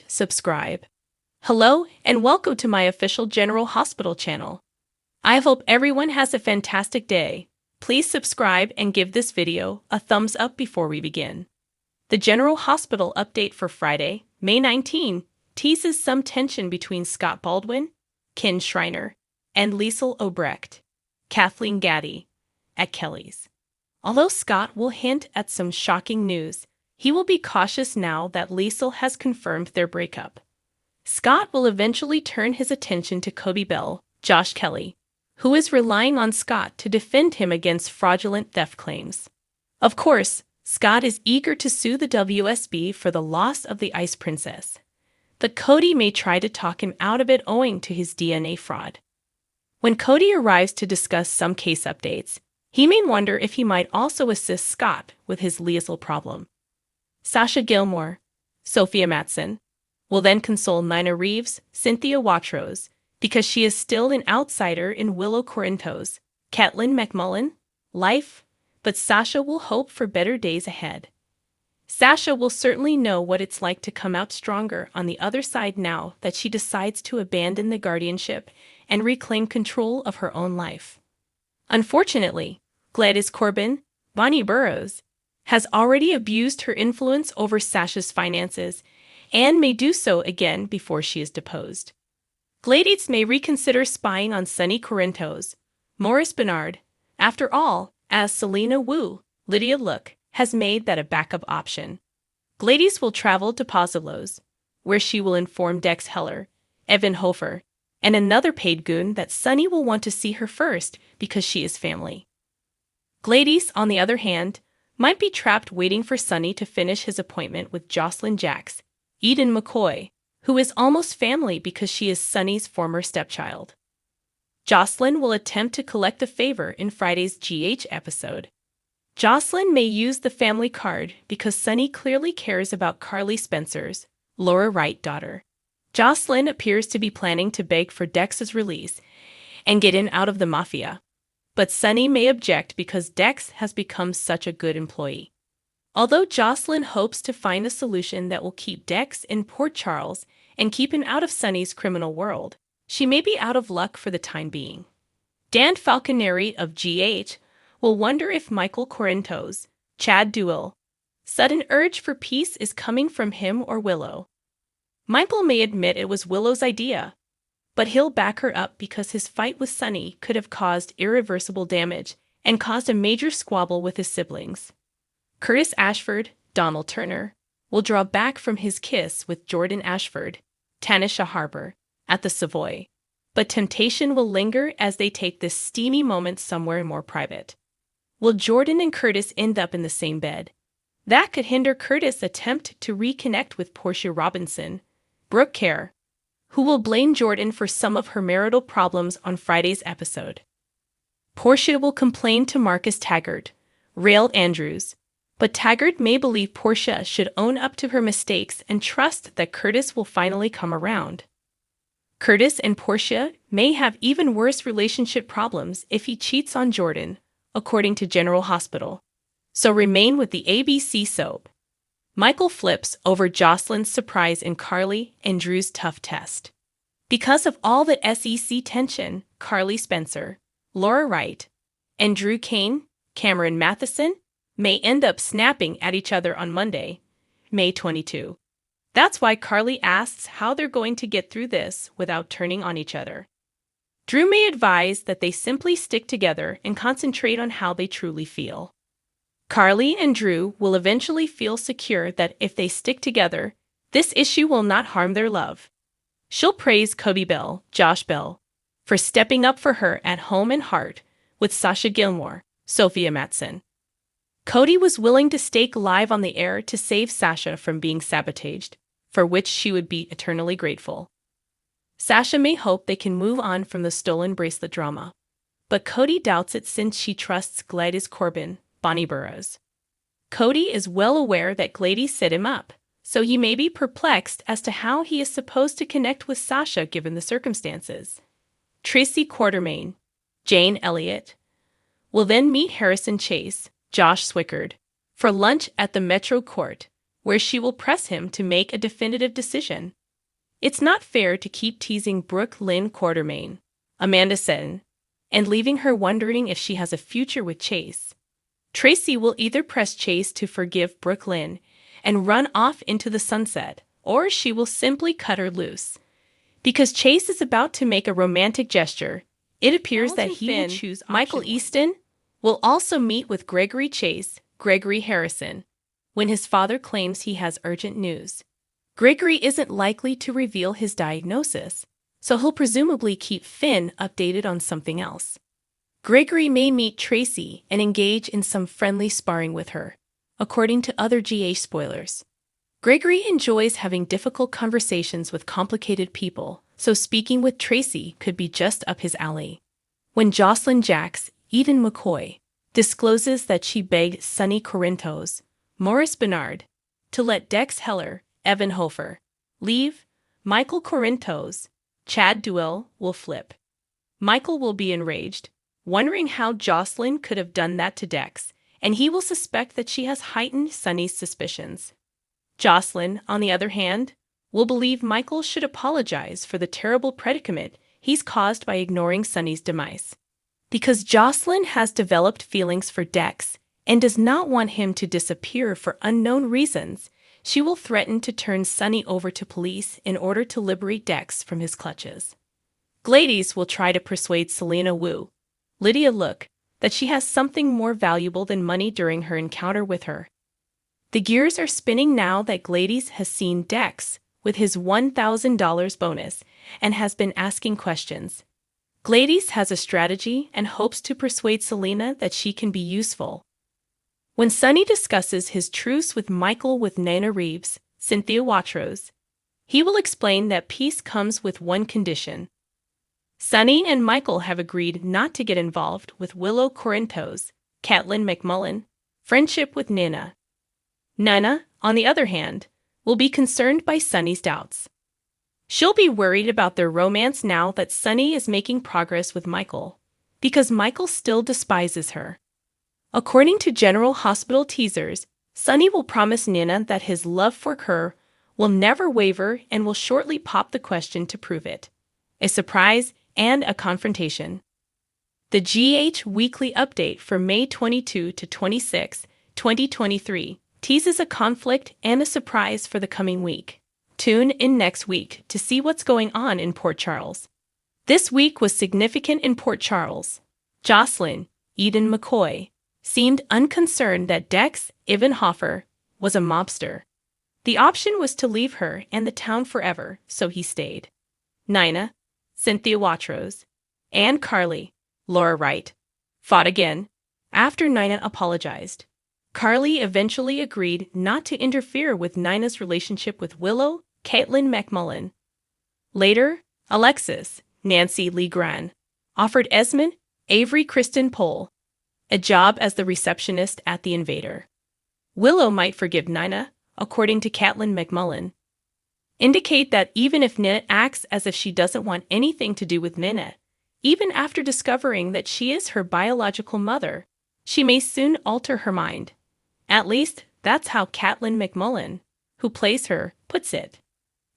subscribe. Hello and welcome to my official General Hospital channel. I hope everyone has a fantastic day. Please subscribe and give this video a thumbs up before we begin. The General Hospital update for Friday, May 19, teases some tension between Scott Baldwin, Ken Schreiner, and Liesl Obrecht, Kathleen Gaddy, at Kelly's. Although Scott will hint at some shocking news, he will be cautious now that Liesl has confirmed their breakup. Scott will eventually turn his attention to Kobe Bell, Josh Kelly, who is relying on Scott to defend him against fraudulent theft claims. Of course, Scott is eager to sue the WSB for the loss of the Ice Princess, but Cody may try to talk him out of it owing to his DNA fraud. When Cody arrives to discuss some case updates, he may wonder if he might also assist Scott with his Liesl problem. Sasha Gilmore, Sophia Matson, will then console Nina Reeves, Cynthia Watrous, because she is still an outsider in Willow Corinto's, Caitlin McMullen, life, but Sasha will hope for better days ahead. Sasha will certainly know what it's like to come out stronger on the other side now that she decides to abandon the guardianship and reclaim control of her own life. Unfortunately, Gladys Corbin, Bonnie Burroughs, has already abused her influence over Sasha's finances and may do so again before she is deposed. Gladys may reconsider spying on Sonny Corinto's, Morris Bernard, after all, as Selena Wu, Lydia Look, has made that a backup option. Gladys will travel to Pozzuolo's, where she will inform Dex Heller, Evan Hofer, and another paid goon that Sonny will want to see her first because she is family. Gladys, on the other hand, might be trapped waiting for Sonny to finish his appointment with Josslyn Jacks, Eden McCoy, who is almost family because she is Sonny's former stepchild. Josslyn will attempt to collect a favor in Friday's GH episode. Josslyn may use the family card because Sonny clearly cares about Carly Spencer's, Laura Wright daughter. Josslyn appears to be planning to beg for Dex's release and get in out of the mafia. But Sonny may object because Dex has become such a good employee. Although Josslyn hopes to find a solution that will keep Dex in Port Charles and keep him out of Sonny's criminal world, she may be out of luck for the time being. Dan Falconeri of GH will wonder if Michael Corinto's, Chad Duell, sudden urge for peace is coming from him or Willow. Michael may admit it was Willow's idea, but he'll back her up because his fight with Sonny could have caused irreversible damage and caused a major squabble with his siblings. Curtis Ashford, Donald Turner, will draw back from his kiss with Jordan Ashford, Tanisha Harper, at the Savoy, but temptation will linger as they take this steamy moment somewhere more private. Will Jordan and Curtis end up in the same bed? That could hinder Curtis' attempt to reconnect with Portia Robinson, Brooke Kerr, who will blame Jordan for some of her marital problems on Friday's episode. Portia will complain to Marcus Taggart, railed Andrews, but Taggart may believe Portia should own up to her mistakes and trust that Curtis will finally come around. Curtis and Portia may have even worse relationship problems if he cheats on Jordan, according to General Hospital. So remain with the ABC soap. Michael flips over Josslyn's surprise in Carly and Drew's tough test. Because of all the SEC tension, Carly Spencer, Laura Wright, and Drew Kane, Cameron Matheson, may end up snapping at each other on Monday, May 22. That's why Carly asks how they're going to get through this without turning on each other. Drew may advise that they simply stick together and concentrate on how they truly feel. Carly and Drew will eventually feel secure that if they stick together, this issue will not harm their love. She'll praise Kobe Bell, Josh Bell, for stepping up for her at home and heart with Sasha Gilmore, Sophia Matson. Cody was willing to stake live on the air to save Sasha from being sabotaged, for which she would be eternally grateful. Sasha may hope they can move on from the stolen bracelet drama, but Cody doubts it since she trusts Gladys Corbin, Bonnie Burroughs. Cody is well aware that Gladys set him up, so he may be perplexed as to how he is supposed to connect with Sasha given the circumstances. Tracy Quartermain, Jane Elliott, will then meet Harrison Chase, Josh Swickard, for lunch at the Metro Court, where she will press him to make a definitive decision. It's not fair to keep teasing Brooke Lynn Quartermain, Amanda said, and leaving her wondering if she has a future with Chase. Tracy will either press Chase to forgive Brooke Lynn and run off into the sunset, or she will simply cut her loose. Because Chase is about to make a romantic gesture, it appears that he will choose Michael Easton will also meet with Gregory Chase, Gregory Harrison, when his father claims he has urgent news. Gregory isn't likely to reveal his diagnosis, so he'll presumably keep Finn updated on something else. Gregory may meet Tracy and engage in some friendly sparring with her, according to other GH spoilers. Gregory enjoys having difficult conversations with complicated people, so speaking with Tracy could be just up his alley. When Josslyn Jax, Eden McCoy, discloses that she begged Sonny Corinthos, Morris Bernard, to let Dex Heller, Evan Hofer, leave, Michael Corinthos, Chad Duell will flip. Michael will be enraged, wondering how Josslyn could have done that to Dex, and he will suspect that she has heightened Sonny's suspicions. Josslyn, on the other hand, will believe Michael should apologize for the terrible predicament he's caused by ignoring Sonny's demise. Because Josslyn has developed feelings for Dex and does not want him to disappear for unknown reasons, she will threaten to turn Sonny over to police in order to liberate Dex from his clutches. Gladys will try to persuade Selena Wu, Lydia Look, that she has something more valuable than money during her encounter with her. The gears are spinning now that Gladys has seen Dex with his $1,000 bonus and has been asking questions. Gladys has a strategy and hopes to persuade Selena that she can be useful. When Sonny discusses his truce with Michael with Nana Reeves, Cynthia Watros, he will explain that peace comes with one condition. Sonny and Michael have agreed not to get involved with Willow Corinthos, Caitlin McMullen, friendship with Nana. Nana, on the other hand, will be concerned by Sonny's doubts. She'll be worried about their romance now that Sonny is making progress with Michael, because Michael still despises her. According to General Hospital teasers, Sonny will promise Nana that his love for her will never waver and will shortly pop the question to prove it. A surprise and a confrontation. The GH Weekly Update for May 22 to 26, 2023 teases a conflict and a surprise for the coming week. Tune in next week to see what's going on in Port Charles. This week was significant in Port Charles. Josslyn, Eden McCoy, seemed unconcerned that Dex Ivanhofer was a mobster. The option was to leave her and the town forever, so he stayed. Nina, Cynthia Watros, and Carly, Laura Wright, fought again after Nina apologized. Carly eventually agreed not to interfere with Nina's relationship with Willow, Caitlin McMullen. Later, Alexis, Nancy Lee Gran, offered Esmond, Avery Kristen Pohl, a job as the receptionist at the Invader. Willow might forgive Nina, according to Caitlin McMullen. Indicate that even if Nina acts as if she doesn't want anything to do with Nina, even after discovering that she is her biological mother, she may soon alter her mind. At least, that's how Caitlin McMullen, who plays her, puts it.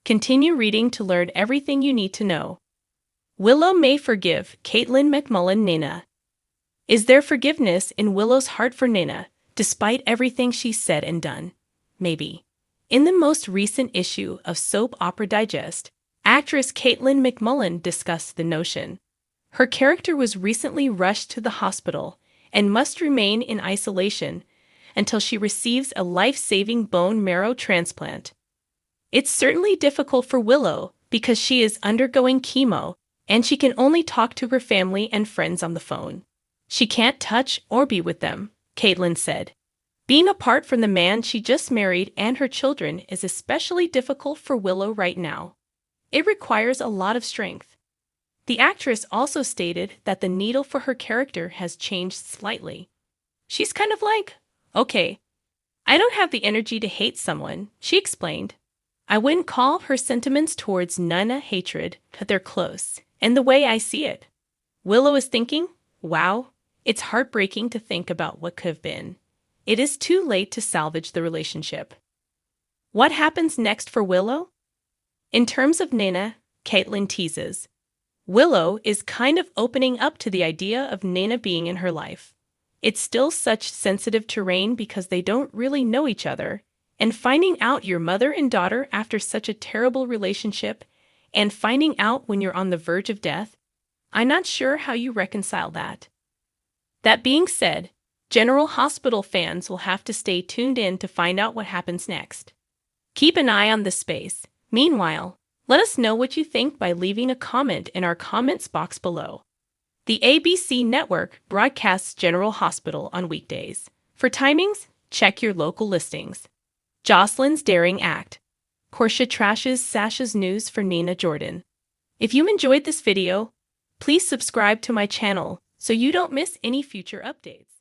Continue reading to learn everything you need to know. Willow may forgive Caitlin McMullen Nina. Is there forgiveness in Willow's heart for Nina, despite everything she's said and done? Maybe. In the most recent issue of Soap Opera Digest, actress Caitlin McMullen discussed the notion. Her character was recently rushed to the hospital and must remain in isolation until she receives a life-saving bone marrow transplant. It's certainly difficult for Willow because she is undergoing chemo and she can only talk to her family and friends on the phone. She can't touch or be with them, Caitlin said. Being apart from the man she just married and her children is especially difficult for Willow right now. It requires a lot of strength. The actress also stated that the needle for her character has changed slightly. She's kind of like, okay, I don't have the energy to hate someone, she explained. I wouldn't call her sentiments towards Nina hatred, but they're close, and the way I see it. Willow is thinking, wow, it's heartbreaking to think about what could have been. It is too late to salvage the relationship. What happens next for Willow? In terms of Nana, Caitlin teases. Willow is kind of opening up to the idea of Nana being in her life. It's still such sensitive terrain because they don't really know each other, and finding out your mother and daughter after such a terrible relationship, and finding out when you're on the verge of death, I'm not sure how you reconcile that. That being said, General Hospital fans will have to stay tuned in to find out what happens next. Keep an eye on this space. Meanwhile, let us know what you think by leaving a comment in our comments box below. The ABC network broadcasts General Hospital on weekdays. For timings, check your local listings. Josslyn's Daring Act. Portia trashes Sasha's news for Nina Jordan. If you enjoyed this video, please subscribe to my channel so you don't miss any future updates.